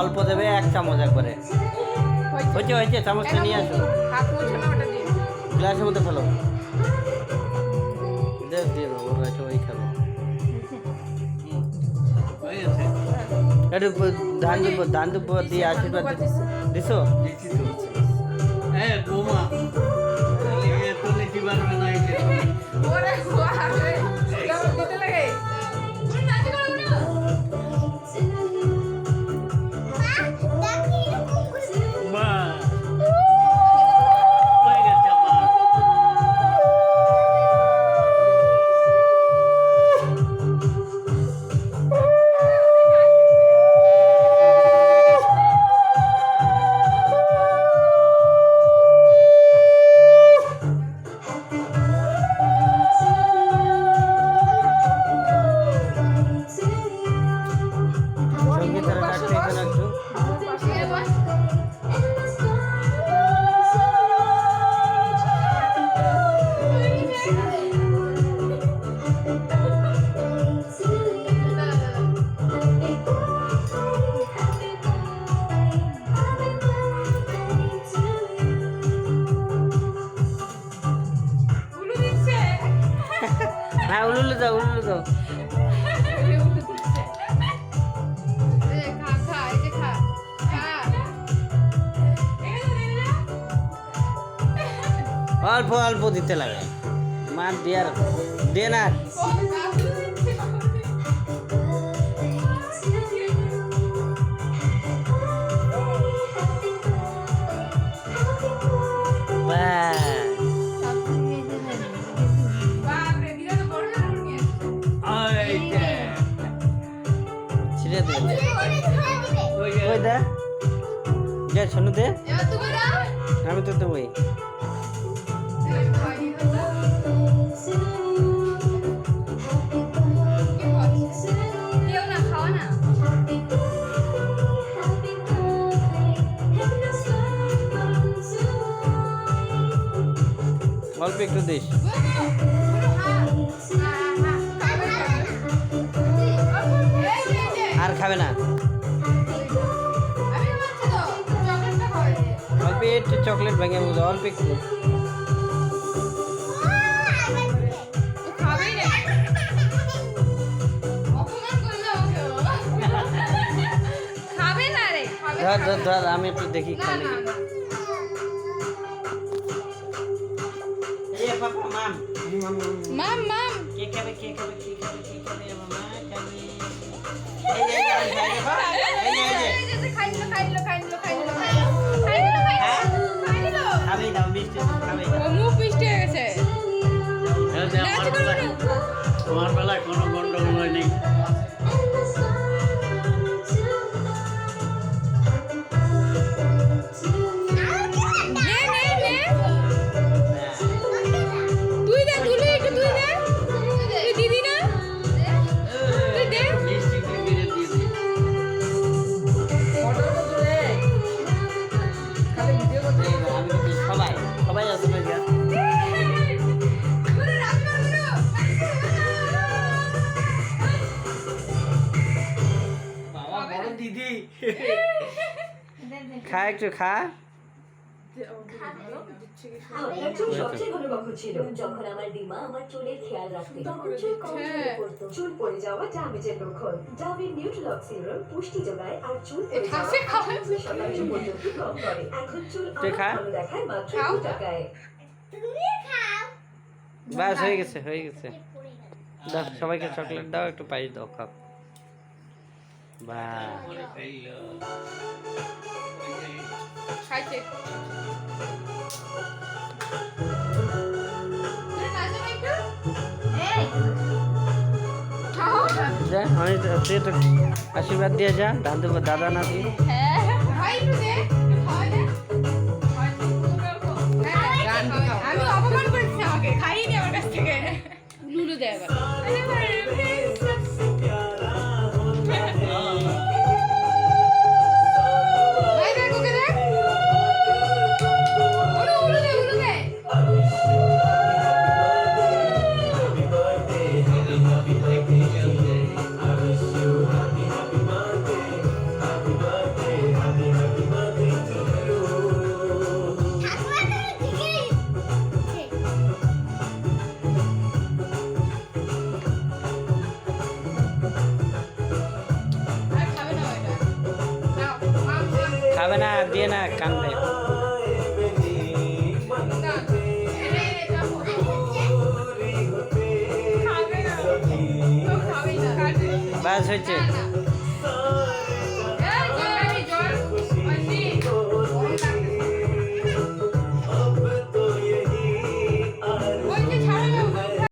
অল্প দেবে 1 চামচ একবারে। হয়েছে হয়েছে, চামচটা নিয়ে আসো। হাত মুছে না, ওটা দিন। গ্লাসের মধ্যে ফেলো। দিয়ে দেবো, ওর হয়তো ওই খাবে। একটু ধান দুব্ব দিয়ে আশীর্বাদ দিছো। ওরে বাবারে, দাও দিতে লাগে। সঙ্গীতের ডাকতে এখানে একটু। উলু দিচ্ছে। হ্যাঁ, উলুলে দাও, উলুলে দাও। উলু দিচ্ছে। এই খা খা, এই যে খা খা। অল্প অল্প দিতে লাগে, মার দেয়ার দে না। ও কাকু দিচ্ছে। ব্যাস, বাপরে, দিদা তো বড় বড় নিয়ে এসেছে। ছিঁড়ে দে। ওই দে, যা শোনো দে। এবার তুমি দাও। আমি তো দেবই। কেউ না, খাওয়া না। অল্প একটু দিস। আর খাবে না, অল্প একটু চকলেট ভেঙে বুঝো, অল্প একটু। ধর ধর ধর, আমি একটু দেখি খালি। এ পাপা, মাম মাম মাম কে খাবে, কে খাবে, কে খাবে, কে খাবে, মামা খাবে। এই যে, এই যে, এই যে, খাইলো খাইলো খাইলো খাইলো খাবে দাও, মিষ্টি খাবে দাও। মুখ মিষ্টি হয়ে গেছে। তোমার বেলায় কোনো গন্ডগোল হয়নি। নে নে নে, তুই দে, তুই একটু তুই দে, তুই দিদি না, তুই দে। মিষ্টি দিয়ে দিয়ে দে। আমি কিন্তু সবাই সবাই আসবে গা। বাবা বড় দিদি, খা একটু খা। আমার চুল সবচেয়ে ভালো কখন ছিল যখন আমার দিমা আমার চুলের খেয়াল রাখতে, তখন চুল কম ঝরে পড়তো। চুল পড়ে যাওয়া ড্যামেজের লক্ষণ। ডাবের নিউট্রিলক সিরাম পুষ্টি যোগায় আর চুল পড়ে যাওয়া 80% পর্যন্ত কম করে। এখন চুল আরো ভালো দেখায় মাত্র 2 টাকায়। বাস হয়ে গেছে, হয়ে গেছে। দাও সবাইকে চকলেট দাও, একটু পায়েস দাও, খাও। বাহ, খাইছে। যা আমি তুই তো আশীর্বাদ দিয়ে যা, দাদা নাতি। আমি অপমান করেছি, আমাকে খাইনি আমার কাছ থেকে। লুলু দেয় খাবে না, দিয়ে না, কান্দে। না, এটা হলো। খাবে না। তো খাবেই না। বাস হয়েছে। না, না।